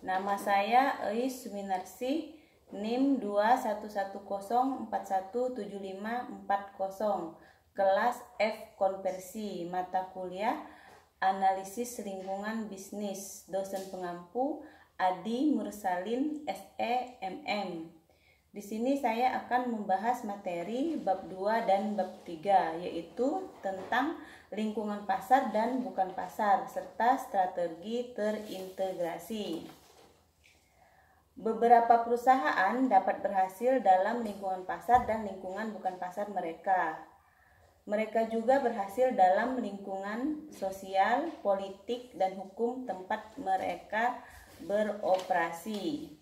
Nama saya Eis Suminarsi, NIM 2110417540, kelas F konversi, mata kuliah Analisis Lingkungan Bisnis, dosen pengampu Adi Mursalin SEMM. Di sini saya akan membahas materi bab 2 dan bab 3, yaitu tentang lingkungan pasar dan bukan pasar serta strategi terintegrasi. Beberapa perusahaan dapat berhasil dalam lingkungan pasar dan lingkungan bukan pasar mereka. Mereka juga berhasil dalam lingkungan sosial, politik, dan hukum tempat mereka beroperasi.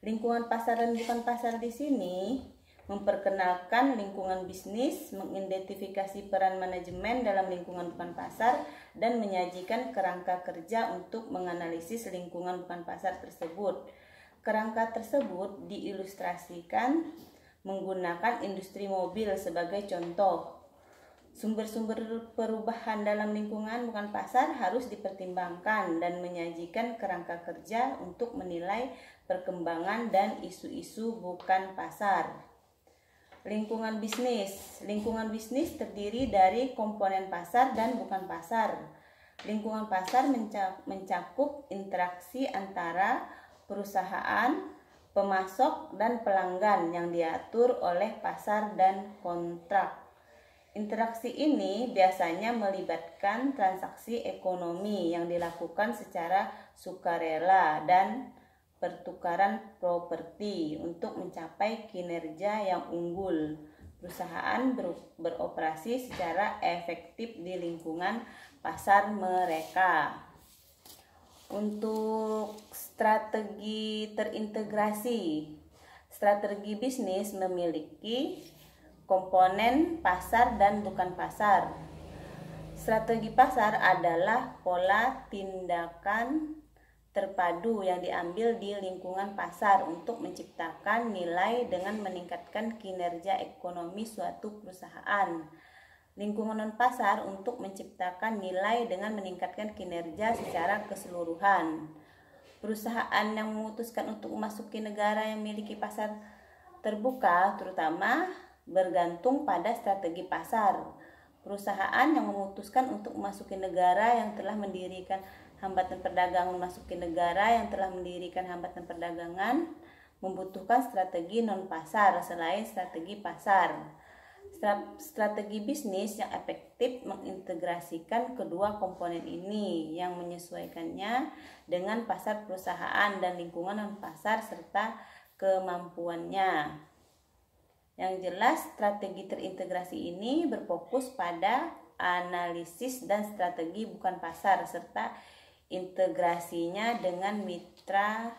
Lingkungan pasar dan bukan pasar di sini memperkenalkan lingkungan bisnis, mengidentifikasi peran manajemen dalam lingkungan bukan pasar, dan menyajikan kerangka kerja untuk menganalisis lingkungan bukan pasar tersebut. Kerangka tersebut diilustrasikan menggunakan industri mobil sebagai contoh. Sumber-sumber perubahan dalam lingkungan bukan pasar harus dipertimbangkan dan menyajikan kerangka kerja untuk menilai perkembangan dan isu-isu bukan pasar. Lingkungan bisnis. Lingkungan bisnis terdiri dari komponen pasar dan bukan pasar. Lingkungan pasar mencakup interaksi antara perusahaan, pemasok, dan pelanggan yang diatur oleh pasar dan kontrak. Interaksi ini biasanya melibatkan transaksi ekonomi yang dilakukan secara sukarela dan pertukaran properti untuk mencapai kinerja yang unggul. Perusahaan beroperasi secara efektif di lingkungan pasar mereka. Untuk strategi terintegrasi, strategi bisnis memiliki komponen pasar dan bukan pasar. Strategi pasar adalah pola tindakan terpadu yang diambil di lingkungan pasar untuk menciptakan nilai dengan meningkatkan kinerja ekonomi suatu perusahaan. Lingkungan non-pasar untuk menciptakan nilai dengan meningkatkan kinerja secara keseluruhan. Perusahaan yang memutuskan untuk memasuki negara yang memiliki pasar terbuka terutama bergantung pada strategi pasar. Perusahaan yang memutuskan untuk memasuki negara yang telah mendirikan hambatan perdagangan memasuki negara yang telah mendirikan hambatan perdagangan membutuhkan strategi non-pasar selain strategi pasar. Strategi bisnis yang efektif mengintegrasikan kedua komponen ini yang menyesuaikannya dengan pasar perusahaan dan lingkungan non-pasar serta kemampuannya. Yang jelas, strategi terintegrasi ini berfokus pada analisis dan strategi bukan pasar serta integrasinya dengan mitra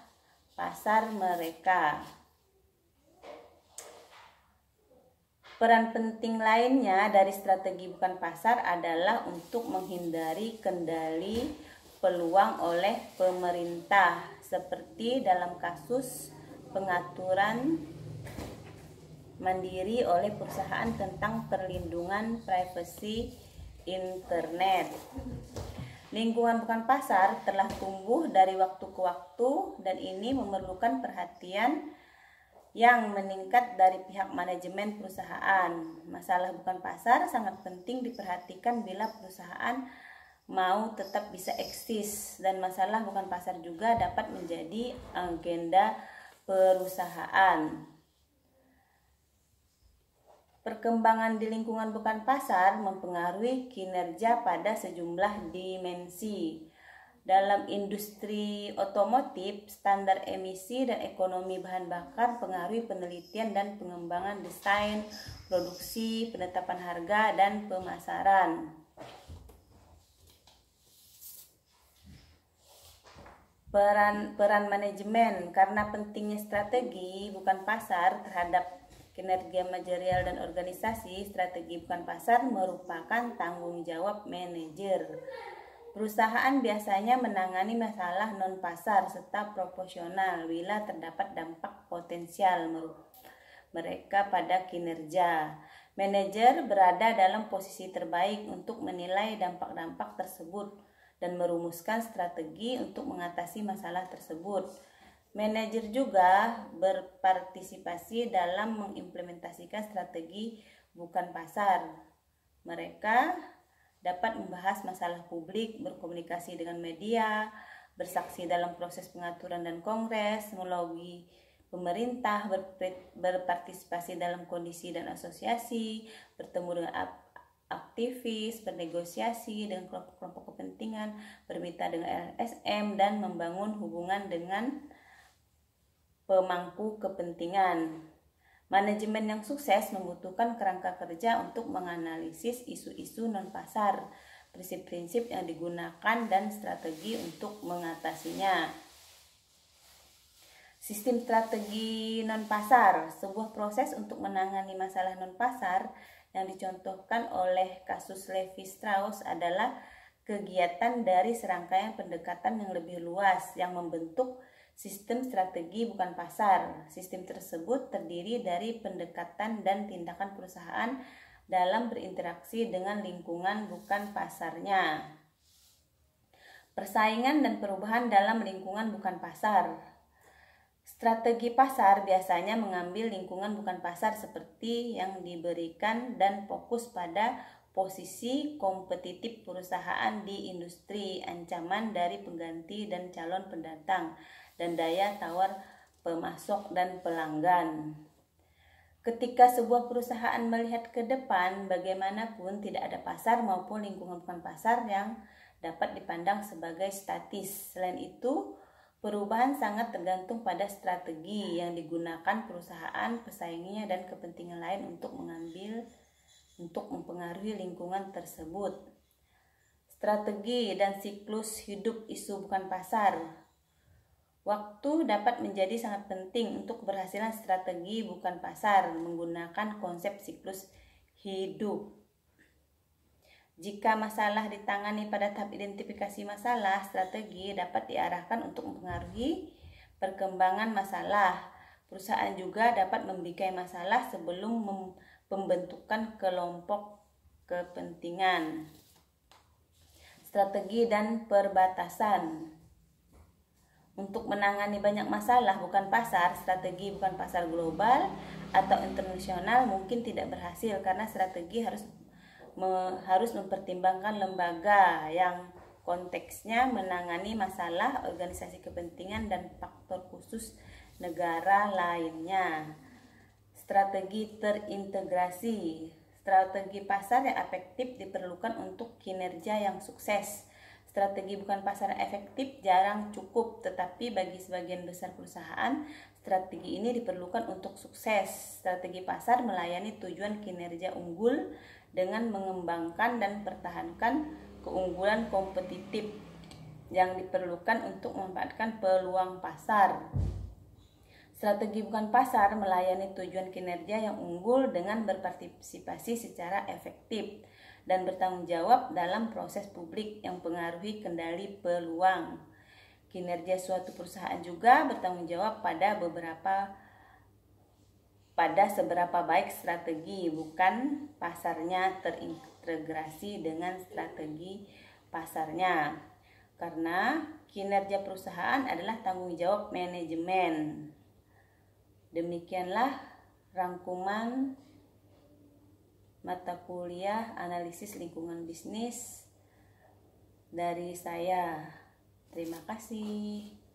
pasar mereka. Peran penting lainnya dari strategi bukan pasar adalah untuk menghindari kendali peluang oleh pemerintah, seperti dalam kasus pengaturan mandiri oleh perusahaan tentang perlindungan privasi internet. Lingkungan bukan pasar telah tumbuh dari waktu ke waktu dan ini memerlukan perhatian yang meningkat dari pihak manajemen perusahaan. Masalah bukan pasar sangat penting diperhatikan bila perusahaan mau tetap bisa eksis, dan masalah bukan pasar juga dapat menjadi agenda perusahaan. Perkembangan di lingkungan bukan pasar mempengaruhi kinerja pada sejumlah dimensi. Dalam industri otomotif, standar emisi dan ekonomi bahan bakar pengaruhi penelitian dan pengembangan desain, produksi, penetapan harga, dan pemasaran. Peran manajemen. Karena pentingnya strategi bukan pasar terhadap kinerja manajerial dan organisasi, strategi bukan pasar merupakan tanggung jawab manajer. Perusahaan biasanya menangani masalah non-pasar serta proporsional bila terdapat dampak potensial mereka pada kinerja. Manajer berada dalam posisi terbaik untuk menilai dampak-dampak tersebut dan merumuskan strategi untuk mengatasi masalah tersebut. Manajer juga berpartisipasi dalam mengimplementasikan strategi bukan pasar. Mereka dapat membahas masalah publik, berkomunikasi dengan media, bersaksi dalam proses pengaturan dan kongres, melobi pemerintah, berpartisipasi dalam kondisi dan asosiasi, bertemu dengan aktivis, bernegosiasi dengan kelompok-kelompok kepentingan, bermitra dengan LSM, dan membangun hubungan dengan pemangku kepentingan. Manajemen yang sukses membutuhkan kerangka kerja untuk menganalisis isu-isu non-pasar, prinsip-prinsip yang digunakan, dan strategi untuk mengatasinya. Sistem strategi non-pasar, sebuah proses untuk menangani masalah non-pasar yang dicontohkan oleh kasus Levi Strauss adalah kegiatan dari serangkaian pendekatan yang lebih luas yang membentuk sistem strategi bukan pasar. Sistem tersebut terdiri dari pendekatan dan tindakan perusahaan dalam berinteraksi dengan lingkungan bukan pasarnya. Persaingan dan perubahan dalam lingkungan bukan pasar. Strategi pasar biasanya mengambil lingkungan bukan pasar seperti yang diberikan dan fokus pada posisi kompetitif perusahaan di industri, ancaman dari pengganti dan calon pendatang, dan daya tawar pemasok dan pelanggan. Ketika sebuah perusahaan melihat ke depan, bagaimanapun tidak ada pasar maupun lingkungan bukan pasar yang dapat dipandang sebagai statis. Selain itu, perubahan sangat tergantung pada strategi yang digunakan perusahaan, pesaingnya, dan kepentingan lain untuk mempengaruhi lingkungan tersebut. Strategi dan siklus hidup isu bukan pasar. Waktu dapat menjadi sangat penting untuk keberhasilan strategi bukan pasar menggunakan konsep siklus hidup. Jika masalah ditangani pada tahap identifikasi masalah, strategi dapat diarahkan untuk mempengaruhi perkembangan masalah. Perusahaan juga dapat membikai masalah sebelum pembentukan kelompok kepentingan. Strategi dan perbatasan. Untuk menangani banyak masalah bukan pasar, strategi bukan pasar global atau internasional mungkin tidak berhasil karena strategi harus mempertimbangkan lembaga yang konteksnya menangani masalah, organisasi kepentingan, dan faktor khusus negara lainnya. Strategi terintegrasi. Strategi pasar yang efektif diperlukan untuk kinerja yang sukses. Strategi bukan pasar yang efektif jarang cukup, tetapi bagi sebagian besar perusahaan, strategi ini diperlukan untuk sukses. Strategi pasar melayani tujuan kinerja unggul dengan mengembangkan dan pertahankan keunggulan kompetitif yang diperlukan untuk memanfaatkan peluang pasar. Strategi bukan pasar melayani tujuan kinerja yang unggul dengan berpartisipasi secara efektif dan bertanggung jawab dalam proses publik yang mempengaruhi kendali peluang. Kinerja suatu perusahaan juga bertanggung jawab pada seberapa baik strategi bukan pasarnya terintegrasi dengan strategi pasarnya. Karena kinerja perusahaan adalah tanggung jawab manajemen. Demikianlah rangkuman mata kuliah analisis lingkungan bisnis dari saya. Terima kasih.